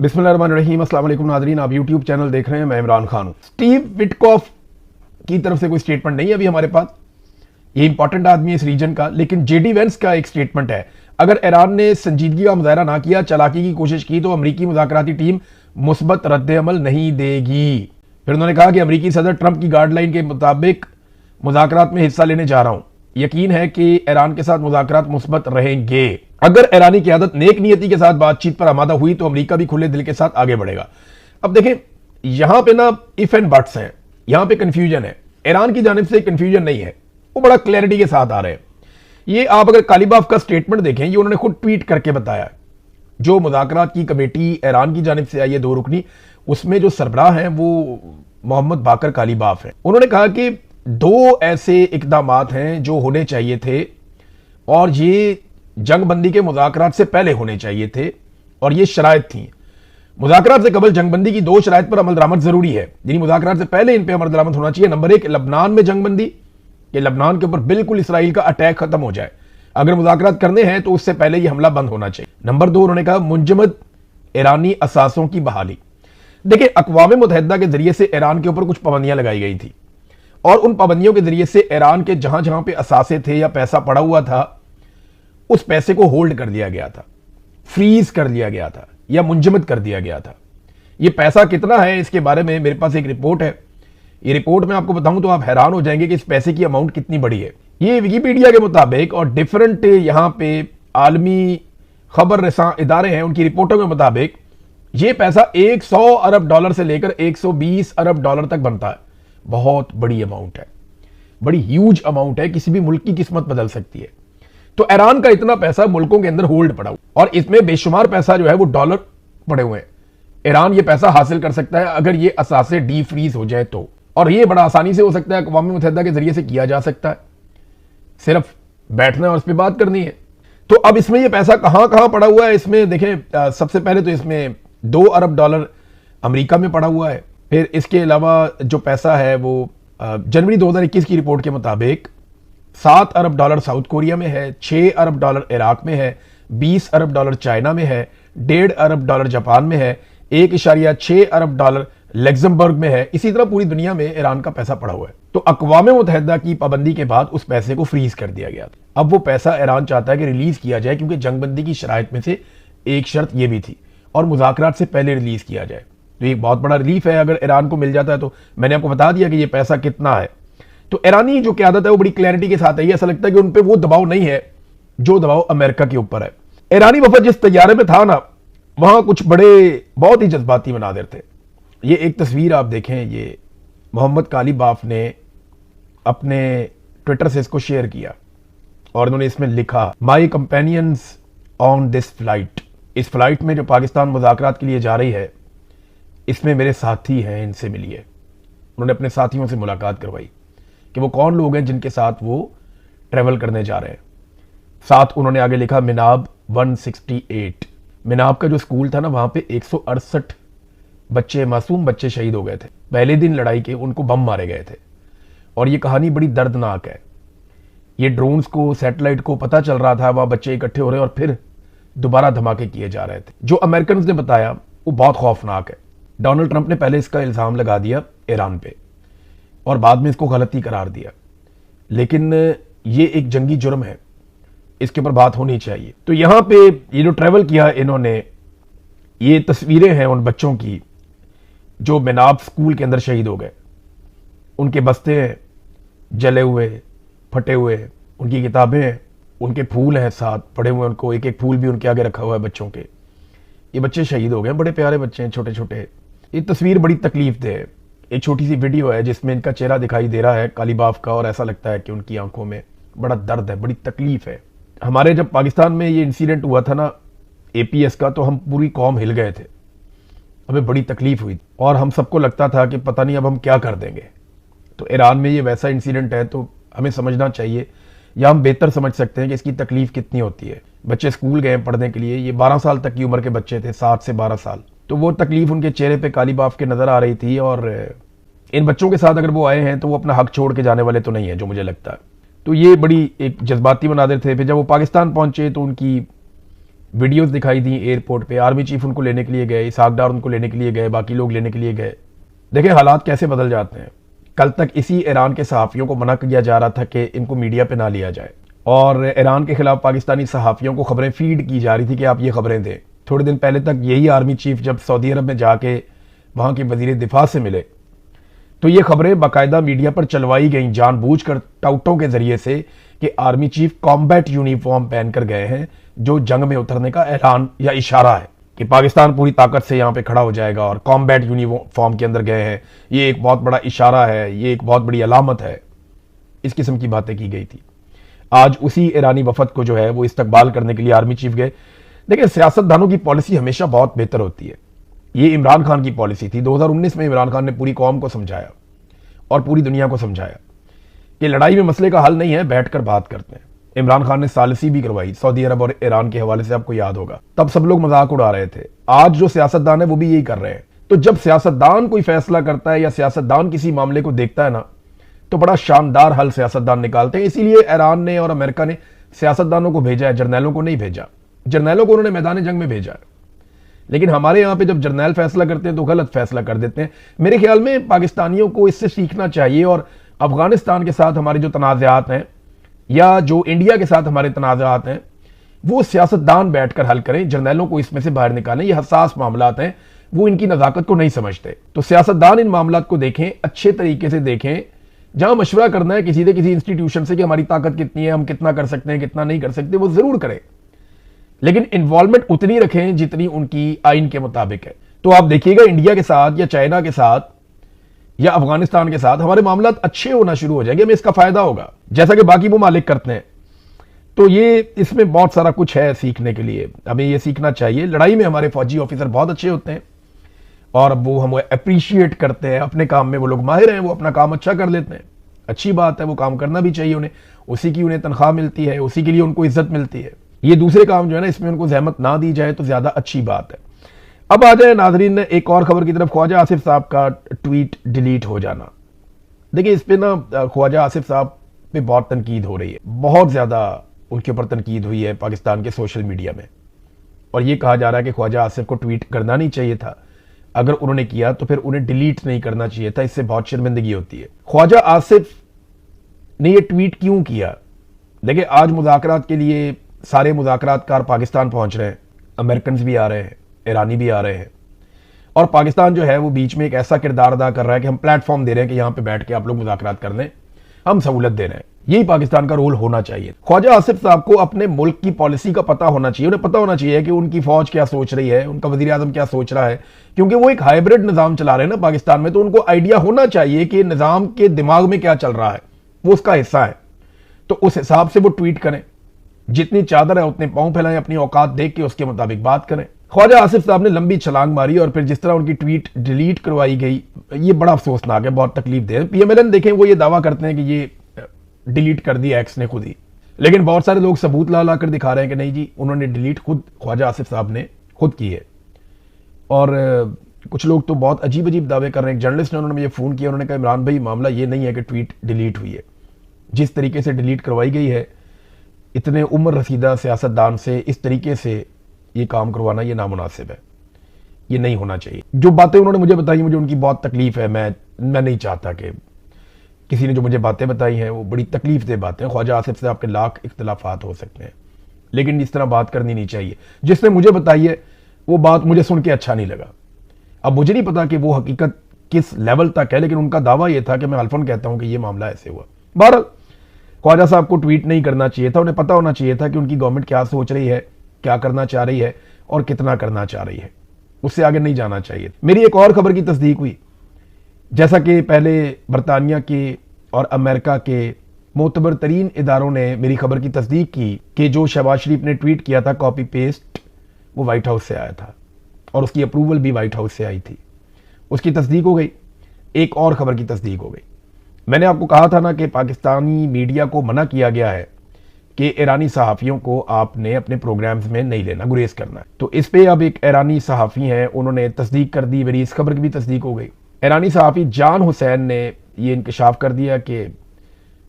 बिस्मिल्लाहिर्रहमानिर्रहीम। अस्सलाम वालेकुम नाज़रीन, आप यूट्यूब चैनल देख रहे हैं, मैं इमरान खान हूं। स्टीव विटकॉफ की तरफ से कोई स्टेटमेंट नहीं है अभी हमारे पास, ये इंपॉर्टेंट आदमी है इस रीजन का, लेकिन जेडी वेंस का एक स्टेटमेंट है। अगर ईरान ने संजीदगी का मुजाहरा ना किया, चालाकी की कोशिश की, तो अमरीकी मुज़ाकराती टीम मुस्बत रद्द-ए-अमल नहीं देगी। फिर उन्होंने कहा कि अमरीकी सदर ट्रंप की गाइडलाइन के मुताबिक मुज़ाकरात में हिस्सा लेने जा रहा हूं। यकीन है कि ईरान के साथ मुज़ाकरात मुस्बत रहेंगे। अगर ईरानी क़यादत नेक नियति के साथ बातचीत पर आमादा हुई तो अमेरिका भी खुले दिल के साथ आगे बढ़ेगा। अब देखें, यहां पे ना इफ एंड बट्स हैं, यहां पे कंफ्यूजन है। ईरान की जानिब से कंफ्यूजन नहीं है, वो बड़ा क्लैरिटी के साथ आ रहे हैं। ये आप अगर कालीबाफ का स्टेटमेंट देखें, ये उन्होंने खुद ट्वीट करके बताया। जो मुज़ाकरात की कमेटी ईरान की जानिब से आई है 2 रुकनी, उसमें जो सरबराह हैं वो मोहम्मद बाकर कालीबाफ हैं। उन्होंने कहा कि 2 ऐसे इकदामात हैं जो होने चाहिए थे और ये जंगबंदी के मुज़ाकरात से पहले होने चाहिए थे और ये शराइत थी। मुज़ाकरात से कबल जंगबंदी की 2 शराइत पर अमल दरामद जरूरी है, यानी मुज़ाकरात से पहले इन पर अमल दरामद होना चाहिए। नंबर 1, लबनान में जंगबंदी, कि लबनान के ऊपर बिल्कुल इसराइल का अटैक खत्म हो जाए। अगर मुज़ाकरात करने हैं तो उससे पहले ये हमला बंद होना चाहिए। नंबर 2, उन्होंने कहा मुंजमद ईरानी असासों की बहाली। देखिए, अक़वाम मुत्तहिदा के जरिए से ईरान के ऊपर कुछ पाबंदियां लगाई गई थी और उन पाबंदियों के जरिए से ईरान के जहां जहां पे असासे थे या पैसा पड़ा हुआ था, उस पैसे को होल्ड कर दिया गया था, फ्रीज कर दिया गया था या मुंजमद कर दिया गया था। ये पैसा कितना है, इसके बारे में मेरे पास एक रिपोर्ट है। ये रिपोर्ट मैं आपको बताऊं तो आप हैरान हो जाएंगे कि इस पैसे की अमाउंट कितनी बड़ी है। ये विकिपीडिया के मुताबिक और डिफरेंट यहां पे आलमी खबर रसां इदारे हैं, उनकी रिपोर्टों के मुताबिक ये पैसा 100 अरब डॉलर से लेकर 120 अरब डॉलर तक बनता है। बहुत बड़ी अमाउंट है, बड़ी ह्यूज अमाउंट है, किसी भी मुल्क की किस्मत बदल सकती है। तो ईरान का इतना पैसा मुल्कों के अंदर होल्ड पड़ा हुआ और इसमें बेशुमार पैसा जो है वो डॉलर पड़े हुए हैं। ईरान ये पैसा हासिल कर सकता है अगर ये असासे डी फ्रीज हो जाए तो, और ये बड़ा आसानी से हो सकता है, अक़वाम मुत्तहिदा के जरिए से किया जा सकता है। सिर्फ बैठना और उस पर बात करनी है। तो अब इसमें ये पैसा कहां कहां पड़ा हुआ है, इसमें देखें, सबसे पहले तो इसमें 2 अरब डॉलर अमेरिका में पड़ा हुआ है। फिर इसके अलावा जो पैसा है वो जनवरी 2021 की रिपोर्ट के मुताबिक 7 अरब डॉलर साउथ कोरिया में है, 6 अरब डॉलर इराक में है, 20 अरब डॉलर चाइना में है, 1.5 अरब डॉलर जापान में है, 1.6 अरब डॉलर लग्जमबर्ग में है। इसी तरह पूरी दुनिया में ईरान का पैसा पड़ा हुआ है। तो अक़वाम मुत्तहिदा की पाबंदी के बाद उस पैसे को फ्रीज कर दिया गया। अब वो पैसा ईरान चाहता है कि रिलीज किया जाए, क्योंकि जंगबंदी की शराइत में से एक शर्त यह भी थी और मुज़ाकरात से पहले रिलीज किया जाए। तो एक बहुत बड़ा रिलीफ है अगर ईरान को मिल जाता है। तो मैंने आपको बता दिया कि ये पैसा कितना है। तो ईरानी जो क़यादत है वो बड़ी क्लैरिटी के साथ है। ये ऐसा लगता है कि उन पे वो दबाव नहीं है जो दबाव अमेरिका के ऊपर है। ईरानी वफद जिस तैयारे में था ना, वहां कुछ बड़े बहुत ही जज्बाती मनाज़िर थे। ये एक तस्वीर आप देखें, ये मोहम्मद कालीबाफ ने अपने ट्विटर से इसको शेयर किया और उन्होंने इसमें लिखा, माई कंपेनियंस ऑन दिस फ्लाइट। इस फ्लाइट में जो पाकिस्तान मुज़ाकरात के लिए जा रही है, इसमें मेरे साथी हैं, इनसे मिलिए। उन्होंने अपने साथियों से मुलाकात करवाई कि वो कौन लोग हैं जिनके साथ वो ट्रेवल करने जा रहे हैं। साथ उन्होंने आगे लिखा, मिनाब 168। मिनाब का जो स्कूल था ना, वहां पे 168 बच्चे, मासूम बच्चे शहीद हो गए थे। पहले दिन लड़ाई के उनको बम मारे गए थे और ये कहानी बड़ी दर्दनाक है। ये ड्रोन्स को, सैटेलाइट को पता चल रहा था, वहां बच्चे इकट्ठे हो रहे और फिर दोबारा धमाके किए जा रहे थे। जो अमेरिकन ने बताया वो बहुत खौफनाक है। डोनाल्ड ट्रंप ने पहले इसका इल्जाम लगा दिया ईरान पे और बाद में इसको गलती करार दिया, लेकिन ये एक जंगी जुर्म है, इसके ऊपर बात होनी चाहिए। तो यहां पे ये जो ट्रैवल किया इन्होंने, ये तस्वीरें हैं उन बच्चों की जो मिनाब स्कूल के अंदर शहीद हो गए। उनके बस्ते हैं जले हुए, फटे हुए, उनकी किताबें हैं, उनके फूल हैं साथ पड़े हुए, उनको एक एक फूल भी उनके आगे रखा हुआ है बच्चों के। ये बच्चे शहीद हो गए, बड़े प्यारे बच्चे हैं, छोटे छोटे। ये तस्वीर बड़ी तकलीफ दे है। एक छोटी सी वीडियो है जिसमें इनका चेहरा दिखाई दे रहा है कालीबाफ का, और ऐसा लगता है कि उनकी आंखों में बड़ा दर्द है, बड़ी तकलीफ है। हमारे जब पाकिस्तान में ये इंसिडेंट हुआ था ना APS का, तो हम पूरी कौम हिल गए थे, हमें बड़ी तकलीफ हुई और हम सबको लगता था कि पता नहीं अब हम क्या कर देंगे। तो ईरान में ये वैसा इंसिडेंट है, तो हमें समझना चाहिए या हम बेहतर समझ सकते हैं कि इसकी तकलीफ कितनी होती है। बच्चे स्कूल गए पढ़ने के लिए, ये 12 साल तक की उम्र के बच्चे थे, 7 से 12 साल। तो वो तकलीफ उनके चेहरे पे कालीबाफ के नजर आ रही थी। और इन बच्चों के साथ अगर वो आए हैं तो वो अपना हक छोड़ के जाने वाले तो नहीं है, जो मुझे लगता है। तो ये बड़ी एक जज्बाती मनाज़िर थे। फिर जब वो पाकिस्तान पहुंचे तो उनकी वीडियोस दिखाई दी एयरपोर्ट पे, आर्मी चीफ उनको लेने के लिए गए, इसहाक डार उनको लेने के लिए गए, बाकी लोग लेने के लिए गए। देखिए हालात कैसे बदल जाते हैं। कल तक इसी ईरान के सहाफ़ियों को मना किया जा रहा था कि इनको मीडिया पे ना लिया जाए, और ईरान के खिलाफ पाकिस्तानी सहाफ़ियों को खबरें फीड की जा रही थी कि आप ये खबरें दें। थोड़े दिन पहले तक यही आर्मी चीफ जब सऊदी अरब में जाके वहाँ के वज़ीर दिफा से मिले तो ये खबरें बाकायदा मीडिया पर चलवाई गई जानबूझकर टाउटों के जरिए से कि आर्मी चीफ कॉम्बैट यूनिफॉर्म पहनकर गए हैं, जो जंग में उतरने का ऐलान या इशारा है कि पाकिस्तान पूरी ताकत से यहाँ पे खड़ा हो जाएगा और कॉम्बैट यूनिफॉर्म के अंदर गए हैं, ये एक बहुत बड़ा इशारा है, ये एक बहुत बड़ी अलामत है। इस किस्म की बातें की गई थी। आज उसी ईरानी वफद को जो है वो इस्तकबाल करने के लिए आर्मी चीफ गए। देखिए सियासतदानों की पॉलिसी हमेशा बहुत बेहतर होती है। ये इमरान खान की पॉलिसी थी। 2019 में इमरान खान ने पूरी कौम को समझाया और पूरी दुनिया को समझाया कि लड़ाई में मसले का हल नहीं है, बैठकर बात करते हैं। इमरान खान ने सालिसी भी करवाई सऊदी अरब और ईरान के हवाले से, आपको याद होगा। तब सब लोग मजाक उड़ा रहे थे। आज जो सियासतदान है वो भी यही कर रहे हैं। तो जब सियासतदान कोई फैसला करता है या सियासतदान किसी मामले को देखता है ना, तो बड़ा शानदार हल सियासतदान निकालते हैं। इसीलिए ईरान ने और अमेरिका ने सियासतदानों को भेजा है, जर्नैलों को नहीं भेजा। जर्नैलों को उन्होंने मैदान जंग में भेजा है, लेकिन हमारे यहां पे जब जर्नैल फैसला करते हैं तो गलत फैसला कर देते हैं। मेरे ख्याल में पाकिस्तानियों को इससे सीखना चाहिए, और अफगानिस्तान के साथ हमारे जो तनाज़ात हैं या जो इंडिया के साथ हमारे तनाज़ात हैं वो सियासतदान बैठकर हल करें, जर्नैलों को इसमें से बाहर निकालें। ये हसास मामलात हैं, वो इनकी नज़ाकत को नहीं समझते। तो सियासतदान इन मामलात को देखें, अच्छे तरीके से देखें। जहां मशवरा करना है किसी किसी इंस्टीट्यूशन से कि हमारी ताकत कितनी है, हम कितना कर सकते हैं, कितना नहीं कर सकते, वो जरूर करें, लेकिन इन्वॉल्वमेंट उतनी रखें जितनी उनकी आइन के मुताबिक है। तो आप देखिएगा इंडिया के साथ या चाइना के साथ या अफगानिस्तान के साथ हमारे मामलात अच्छे होना शुरू हो जाएंगे, हमें इसका फायदा होगा, जैसा कि बाकी ममालिक करते हैं। तो ये इसमें बहुत सारा कुछ है सीखने के लिए, हमें ये सीखना चाहिए। लड़ाई में हमारे फौजी ऑफिसर बहुत अच्छे होते हैं और वो हम अप्रिशिएट करते हैं, अपने काम में वो लोग माहिर हैं, वो अपना काम अच्छा कर लेते हैं, अच्छी बात है, वो काम करना भी चाहिए उन्हें, उसी की उन्हें तनख्वाह मिलती है, उसी के लिए उनको इज्जत मिलती है। ये दूसरे काम जो है ना, इसमें उनको जहमत ना दी जाए तो ज्यादा अच्छी बात है। अब आ जाए नाजरीन एक और खबर की तरफ, ख्वाजा आसिफ साहब का ट्वीट डिलीट हो जाना। देखिए इस पे ना ख्वाजा आसिफ साहब पे बहुत तनकीद हो रही है, बहुत ज्यादा उनके ऊपर तनकीद हुई है पाकिस्तान के सोशल मीडिया में, और ये कहा जा रहा है कि ख्वाजा आसिफ को ट्वीट करना नहीं चाहिए था, अगर उन्होंने किया तो फिर उन्हें डिलीट नहीं करना चाहिए था, इससे बहुत शर्मिंदगी होती है। ख्वाजा आसिफ ने ये ट्वीट क्यों किया? देखिए आज मुज़ाकरात के लिए सारे मुज़ाकरातकार पाकिस्तान पहुंच रहे हैं, अमेरिकन भी आ रहे हैं, ईरानी भी आ रहे हैं, और पाकिस्तान जो है वो बीच में एक ऐसा किरदार अदा कर रहा है कि हम प्लेटफॉर्म दे रहे हैं कि यहां पे बैठ के आप लोग मुज़ाकरात कर लें, हम सहूलत दे रहे हैं। यही पाकिस्तान का रोल होना चाहिए। ख्वाजा आसिफ साहब को अपने मुल्क की पॉलिसी का पता होना चाहिए, उन्हें पता होना चाहिए कि उनकी फौज क्या सोच रही है, उनका वजीर आजम क्या सोच रहा है, क्योंकि वो एक हाइब्रिड निजाम चला रहे हैं ना पाकिस्तान में, तो उनको आइडिया होना चाहिए कि निजाम के दिमाग में क्या चल रहा है, वो उसका हिस्सा है। तो उस हिसाब से वो ट्वीट करें, जितनी चादर है उतने पांव फैलाएं, अपनी औकात देख के उसके मुताबिक बात करें। ख्वाजा आसिफ साहब ने लंबी छलांग मारी और फिर जिस तरह उनकी ट्वीट डिलीट करवाई गई, ये बड़ा अफसोसनाक है, बहुत तकलीफ दे। पीएमएलएन देखें, वो ये दावा करते हैं कि ये डिलीट कर दिया एक्स ने खुद ही, लेकिन बहुत सारे लोग सबूत ला ला कर दिखा रहे हैं कि नहीं जी, उन्होंने डिलीट खुद ख्वाजा आसिफ साहब ने खुद की है। और कुछ लोग तो बहुत अजीब अजीब दावे कर रहे हैं। एक जर्नलिस्ट ने उन्होंने मुझे फोन किया, उन्होंने कहा इमरान भाई मामला ये नहीं है कि ट्वीट डिलीट हुई है, जिस तरीके से डिलीट करवाई गई है, इतने उम्र रसीदा सियासतदान से इस तरीके से ये काम करवाना ये नामुनासिब है, ये नहीं होना चाहिए। जो बातें उन्होंने मुझे बताई, मुझे उनकी बहुत तकलीफ है। मैं नहीं चाहता कि किसी ने जो मुझे बातें बताई हैं वो बड़ी तकलीफ दे बातें। ख्वाजा आसिफ से आपके लाख इख्तलाफात हो सकते हैं, लेकिन इस तरह बात करनी नहीं चाहिए। जिसने मुझे बताई है वो बात मुझे सुन के अच्छा नहीं लगा। अब मुझे नहीं पता कि वो हकीकत किस लेवल तक है, लेकिन उनका दावा यह था कि मैं अल्फन कहता हूं कि ये मामला ऐसे हुआ। बहरहाल ख्वाजा साहब को ट्वीट नहीं करना चाहिए था, उन्हें पता होना चाहिए था कि उनकी गवर्नमेंट क्या सोच रही है, क्या करना चाह रही है और कितना करना चाह रही है, उससे आगे नहीं जाना चाहिए। मेरी एक और खबर की तस्दीक हुई, जैसा कि पहले बरतानिया के और अमेरिका के मोतबर तरीन इदारों ने मेरी खबर की तस्दीक की कि जो शहबाज शरीफ ने ट्वीट किया था कॉपी पेस्ट, वो व्हाइट हाउस से आया था और उसकी अप्रूवल भी व्हाइट हाउस से आई थी। उसकी तस्दीक हो गई। एक और खबर की तस्दीक हो गई। मैंने आपको कहा था ना कि पाकिस्तानी मीडिया को मना किया गया है कि ईरानी सहाफ़ियों को आपने अपने प्रोग्राम्स में नहीं लेना, गुरेज करना है। तो इस पे अब एक ईरानी सहाफ़ी हैं, उन्होंने तस्दीक कर दी, मेरी इस खबर की भी तस्दीक हो गई। ईरानी सहाफ़ी जान हुसैन ने ये इंकशाफ कर दिया कि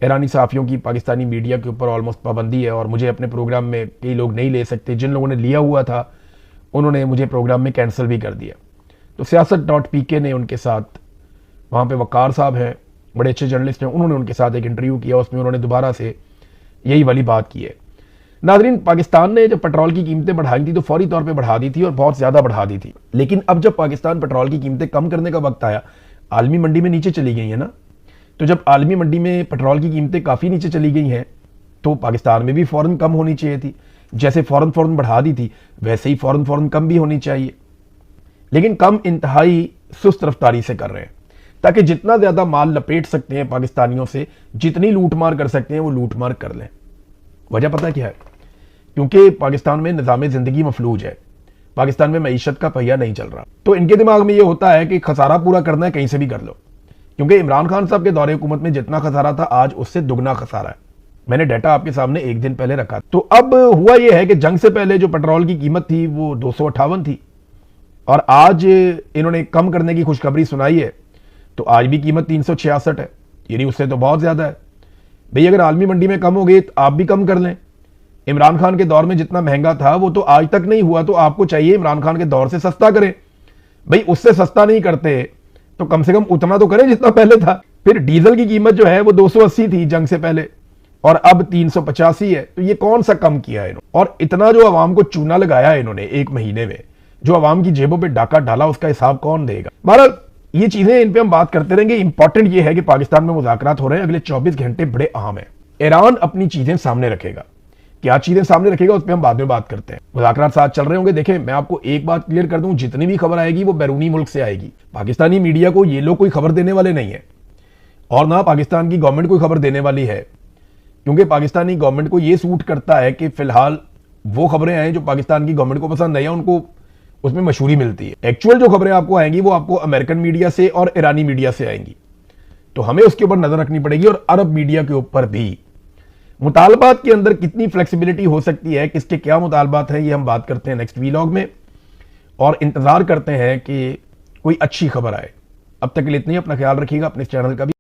ईरानी सहाफ़ियों की पाकिस्तानी मीडिया के ऊपर ऑलमोस्ट पाबंदी है और मुझे अपने प्रोग्राम में कई लोग नहीं ले सकते। जिन लोगों ने लिया हुआ था उन्होंने मुझे प्रोग्राम में कैंसिल भी कर दिया। तो siyaasat.pk ने उनके साथ, वहाँ पे वक़ार साहब हैं, बड़े अच्छे जर्नलिस्ट हैं, उन्होंने उनके साथ एक इंटरव्यू किया, उसमें उन्होंने दोबारा से यही वाली बात की है। नाज़रीन, पाकिस्तान ने जब पेट्रोल की कीमतें बढ़ाई थी तो फौरी तौर पे बढ़ा दी थी और बहुत ज़्यादा बढ़ा दी थी, लेकिन अब जब पाकिस्तान पेट्रोल की कीमतें कम करने का वक्त आया, आलमी मंडी में नीचे चली गई है ना, तो जब आलमी मंडी में पेट्रोल की कीमतें काफ़ी नीचे चली गई हैं तो पाकिस्तान में भी फ़ौरन कम होनी चाहिए थी। जैसे फ़ौरन बढ़ा दी थी वैसे ही फ़ौरन कम भी होनी चाहिए, लेकिन कम इंतहाई सुस्त रफ्तारी से कर रहे हैं ताकि जितना ज़्यादा माल लपेट सकते हैं पाकिस्तानियों से, जितनी लूटमार कर सकते हैं वो लूटमार कर लें। वजह पता क्या है? क्योंकि पाकिस्तान में निज़ाम ज़िंदगी मफलूज है, पाकिस्तान में मईशत का पहिया नहीं चल रहा, तो इनके दिमाग में ये होता है कि खसारा पूरा करना है, कहीं से भी कर लो। क्योंकि इमरान खान साहब के दौरे हुकूमत में जितना खसारा था आज उससे दुगना खसारा है। मैंने डाटा आपके सामने एक दिन पहले रखा। तो अब हुआ यह है कि जंग से पहले जो पेट्रोल की कीमत थी वो 258 थी और आज इन्होंने कम करने की खुशखबरी सुनाई है तो आज भी कीमत 366 है, यानी उससे तो बहुत ज्यादा है। भाई अगर आलमी मंडी में कम हो गई तो आप भी कम कर लें। इमरान खान के दौर में जितना महंगा था वो तो आज तक नहीं हुआ, तो आपको चाहिए इमरान खान के दौर से सस्ता करें। भाई उससे सस्ता नहीं करते तो कम से कम उतना तो करें जितना पहले था। फिर डीजल की कीमत जो है वो 280 थी जंग से पहले और अब 385 है, तो ये कौन सा कम किया है इन्होंने? और इतना जो अवाम को चूना लगाया है इन्होंने एक महीने में, जो अवाम की जेबों पे डाका डाला, उसका हिसाब कौन देगा? बहरहाल ये चीजें, इन पे हम बात करते रहेंगे। इंपॉर्टेंट ये है कि पाकिस्तान में मुज़ाकरात हो रहे हैं, अगले 24 घंटे बड़े अहम है। ईरान अपनी चीजें सामने रखेगा, क्या चीजें सामने रखेगा उस पर हम बाद में बात करते हैं। मुज़ाकरात साथ चल रहे होंगे। देखें, मैं आपको एक बात क्लियर कर दूं, जितनी भी खबर आएगी वो बैरूनी मुल्क से आएगी। पाकिस्तानी मीडिया को ये लोग कोई खबर देने वाले नहीं है और ना पाकिस्तान की गवर्नमेंट कोई खबर देने वाली है, क्योंकि पाकिस्तानी गवर्नमेंट को ये सूट करता है कि फिलहाल वो खबरें आए जो पाकिस्तान की गवर्नमेंट को पसंद है या उनको उसमें मशहूरी मिलती है। एक्चुअल जो खबरें आपको आएंगी वो आपको अमेरिकन मीडिया से और ईरानी मीडिया से आएंगी, तो हमें उसके ऊपर नजर रखनी पड़ेगी और अरब मीडिया के ऊपर भी। मुतालबात के अंदर कितनी फ्लेक्सिबिलिटी हो सकती है, किसके क्या मुतालबात है, ये हम बात करते हैं नेक्स्ट वीलॉग में और इंतजार करते हैं कि कोई अच्छी खबर आए। अब तक के लिए इतनी, अपना ख्याल रखिएगा, अपने चैनल का भी